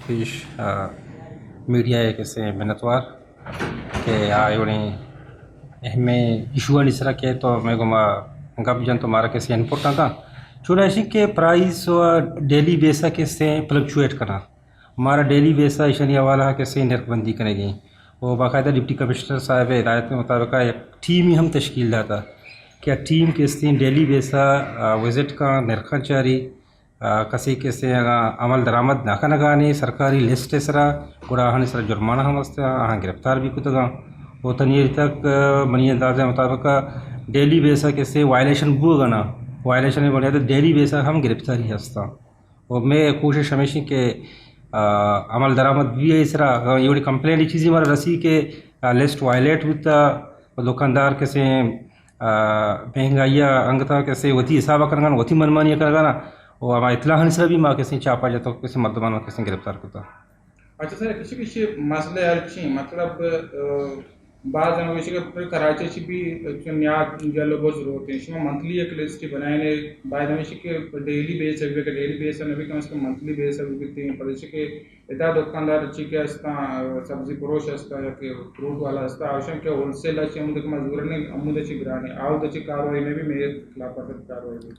پیش میڈیا ہے کیسے منتوار کہ آئے ہمیں ایشو اس طرح کہ تو میں گما گپ جن تو مارا کیسے انپٹ تھا چونائشی کے پرائز ڈیلی بیسا کیسے فلکچویٹ کرنا ہمارا ڈیلی بیسا ایشنی حوالہ کیسے نرخ بندی کرے گی وہ باقاعدہ ڈپٹی کمشنر صاحب ہدایت کے مطابق ایک ٹیم ہی ہم تشکیل داتا کیا ٹیم کیسے ڈیلی بیسا وزٹ کا نرخن چاری کسی کیسے عمل درآمد نہ نگانی سرکاری لسٹ سرا گڑا ہن سر جرمانہ ہم گرفتار بھی کتگا وہ تنیر تک منی اندازے مطابق ڈیلی بیسا کیسے وائلیشن بو گنا وائلیشن میں بنیاد ڈیلی بیسا ہم گرفتاری ہستا اور میں کوشش ہمیشہ کہ عمل درآمد بھی ہے اس طرح یہ کمپلین چیزیں ہمارا رسی کہ لسٹ وائلیٹ ہوتا دکاندار کیسے مہنگائیاں انگتا کیسے وتی حساب کرنا وتی منمانی کرنا وہ ہمارا اطلاع ہن سے بھی ماں کیسے چاپا جاتا کیسے مردمان کیسے گرفتار کرتا. اچھا سر کسی مسئلے ہے مطلب بعض کراچی بھی نیاد جلو بہت ضرورت ہے شما منتھلی ایک لسٹ بنائے بعض کہ ڈیلی بیس ہے کہ ڈیلی بیس ہے کم از کم منتھلی بیس ہے پر کہ ادا دکاندار اچھی کہ سبزی فروش ہستا ہے کہ فروٹ والا ہستا آوشن کہ ہول سیل اچھی ہم دیکھ مزدور نے امود اچھی گرانے آؤ اچھی کاروائی میں بھی میرے خلاف کاروائی بھی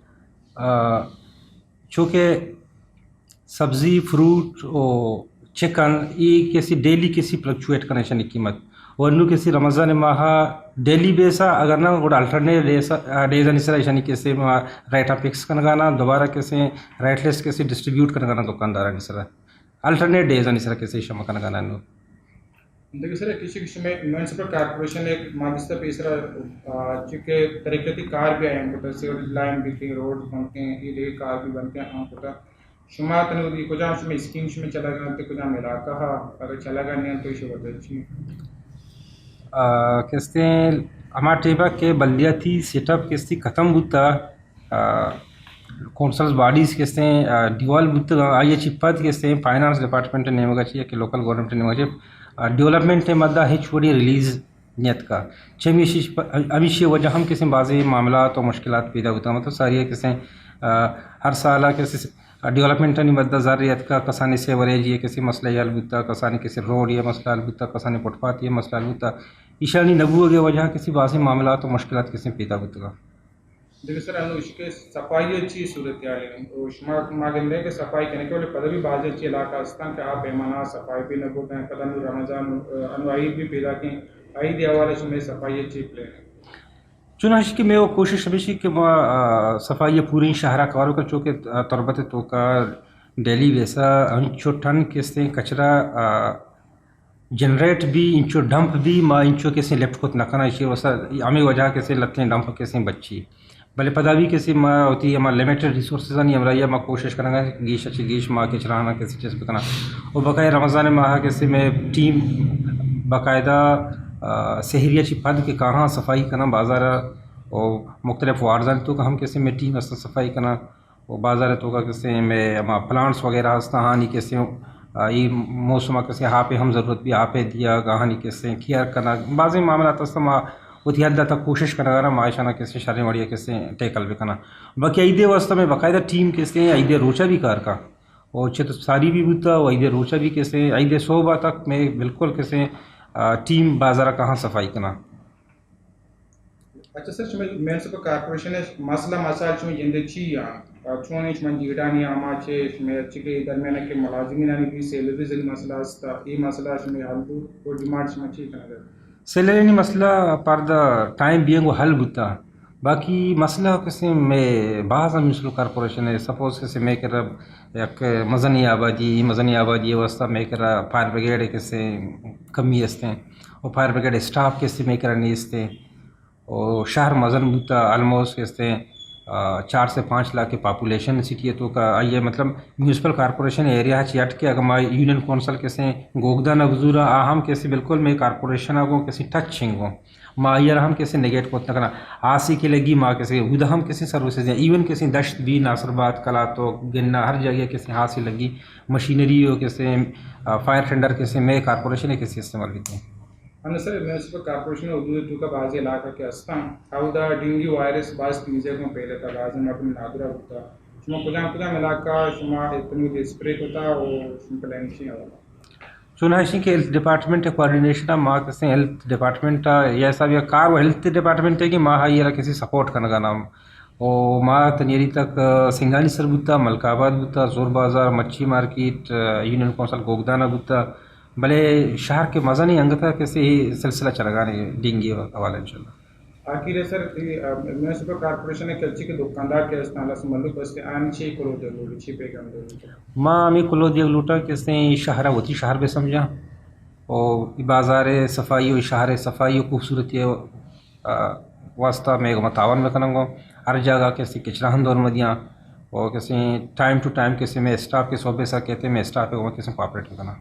چونکہ سبزی فروٹ اور چکن یہ کیسی ڈیلی کیسی فلکچویٹ کرنے شانی قیمت اور انہوں کیسی رمضان ماہ ڈیلی بیسا اگر نہ گوڑا الٹرنیٹ ڈیز انیسرا ایشانی کیسے ریٹا فکس کرنا دوبارہ کیسے ریٹ لسٹ کیسے ڈسٹریبیوٹ کرنا دکاندار انیسرا الٹرنیٹ ڈیز انیسرا کیسے شما کرنا انہوں دیکھیے سر کسی میں میونسپل کارپوریشن ایک مادستہ پیسرا چونکہ ترقیتی کار بھی آئے ہیں پتہ سیور لائن بھی تھی روڈ بنتے ہیں یہ کار بھی بنتے ہیں پتہ شما تنو کجا شما اسکیم میں چلا گیا تو کجا علاقہ اگر چلا گیا نہیں تو یہ بتا اچھی کہتے ہیں ہمارا ٹیبا کے بلدیاتی سیٹ اپ کہتے ختم ہوتا کونسلز باڈیز کہتے ہیں ڈیوال ہوتا آئیے چپت کہتے ہیں فائنانس ڈپارٹمنٹ نے ہوگا چاہیے کہ لوکل گورنمنٹ نے ہوگا چاہیے ڈیولپمنٹ مدہ ہچ بڑی ریلیز نیت کا ہمیشہ وجہ ہم کسی بعضی معاملات اور مشکلات پیدا ہوتا مطلب ساری کسی ہر سال کسی ڈیولپمنٹ نہیں مدہ ضروریت کا کسانی سیوریج یہ کسی مسئلہ یہ البتہ کسانی کسی روڈ یہ مسئلہ البتہ کسانی فٹ پاتھ یہ مسئلہ البتہ ایشانی نبو کے وجہ کسی بعضی معاملات اور مشکلات کسی پیدا ہوتا گا. دیکھیں سر ہم اس کے صفائی اچھی صورتحال ہے شما ماگندے کہ صفائی کرنے کے لیے پتہ بھی بعض اچھی علاقہ ہستان کہ آپ پیمانہ صفائی بھی نہ کرتے ہیں پتہ رمضان انواعید بھی پیدا کی عید حوالے سے میں صفائی اچھی پلے چنانچہ کہ میں وہ کوشش ہمیشہ کہ وہ صفائی پوری شہرہ کاروں کا چونکہ تربت تو کا ڈیلی ویسا انچو ٹن کیسے کچرا جنریٹ بھی انچو ڈمپ بھی ماں انچو کیسے لیفٹ کو نکنا اسی وسا ہمیں وجہ کیسے لگتے ہیں ڈمپ کیسے بچی بھلے پتہ بھی کیسے ماں ہوتی ہے ہمارا لمیٹڈ ریسورسز نہیں ہمارا یہ ماں کوشش کرنا گا گیش اچھی گیش ماں کے چلانا کیسے چیز پکنا اور باقاعدہ رمضان ماہ کیسے میں ٹیم باقاعدہ سہریہ چی پد کے کہاں صفائی کرنا بازار اور مختلف وارزان تو ہم کیسے میں ٹیم ہستا صفائی کرنا اور بازار تو کا کیسے میں ہمارا پلانٹس وغیرہ ہستا ہانی کیسے یہ موسم کیسے ہاں پہ ہم ضرورت بھی آپ دیا کہانی کیسے کیئر کرنا بعضی معاملات ہستا ماں اتنی حد تک کوشش کرنا رہا معاشانہ کیسے شرح وڑیا کیسے ٹیکل بھی کرنا باقی عید واسطہ میں باقاعدہ ٹیم کیسے عید روچہ بھی کار کا اور چھت ساری بھی ہوتا اور عید روچہ بھی کیسے عید صوبہ تک میں بالکل کیسے ٹیم بازار کہاں صفائی کرنا. اچھا سر میونسپل کارپوریشن مسئلہ مسائل چھ جندے چھی چون من جیڑانی آما چھے میں اچھی کے درمیان کے ملازمین بھی سیلریز مسئلہ ہستا یہ مسئلہ میں حل کو ڈیمانڈ میں چھی کرنا سیلری مسئلہ پر دا ٹائم بینگ وہ حل ہوتا باقی مسئلہ کیسے میں بعض میونسپل کارپوریشن ہے سپوز کیسے میں کر ایک مزنی آبادی واسطہ میں کر فائر بریگیڈ کیسے کمی ہستے ہیں اور فائر بریگیڈ اسٹاف کیسے میں کر نہیں ہستے اور شہر مزن ہوتا آلموسٹ کیسے 4 سے 5 لاکھ کی پاپولیشن سٹی ہے تو کا آئیے مطلب میونسپل کارپوریشن ایریا چیٹ کے اگر میں یونین کونسل کیسے گوگدہ نگزورا آہم کیسے بالکل میں کارپوریشن آگوں کیسے ٹچ چھنگوں ماں آئیر ہم کیسے نگیٹ کو کرنا آسی کے لگی ماں کیسے ادھا ہم کیسے سروسز ہیں ایون کیسے دشت بھی ناصرباد کلا تو گننا ہر جگہ کیسے ہاتھ لگی مشینری ہو کیسے فائر ٹینڈر کیسے میں کارپوریشن کیسے استعمال کرتے ہیں. ہم سر میونسپل کارپوریشن اردو تو کا بعض علاقہ کے ہستان ہاؤ دا ڈینگو وائرس بعض چیزیں کو پہلے تھا بعض میں اپنے نادرا ہوتا شما کجا علاقہ شما اتنی اسپرے ہوتا اور شما پلان چی ہے چوناشی کے ہیلتھ ڈپارٹمنٹ کوآرڈینیشن ماں کسی ہیلتھ ڈپارٹمنٹ یہ سب یہ کار و ہیلتھ ڈپارٹمنٹ ہے کہ ماں یہ کسی سپورٹ کرنے کا نام او ماں تنیری تک سنگانی سر بوتا ملک آباد بوتا زور بازار مچھی مارکیٹ یونین کونسل گوگدانہ بوتا بھلے شہر کے مزہ نہیں انگ تھا کسی سلسلہ چلگانے ڈینگی حوالے انشاءاللہ آخر سر میونسپل کارپوریشن کلچی کے دکاندار کے استعمال سے ملک بس آن چھ کلو ضروری چھ پیغام ضروری ماں ہمیں کلو دیگ لوٹا کسی شہرہ ہوتی شہر بھی سمجھا اور بازار صفائی و شہر صفائی و خوبصورتی واسطہ میں متعاون میں کنگو ہر جگہ کسی کچرا ہم دور مدیاں اور کسی ٹائم ٹو ٹائم کسی میں اسٹاف کے صوبے سا کہتے ہیں میں اسٹاف کو کسی کوآپریٹ میں کرنا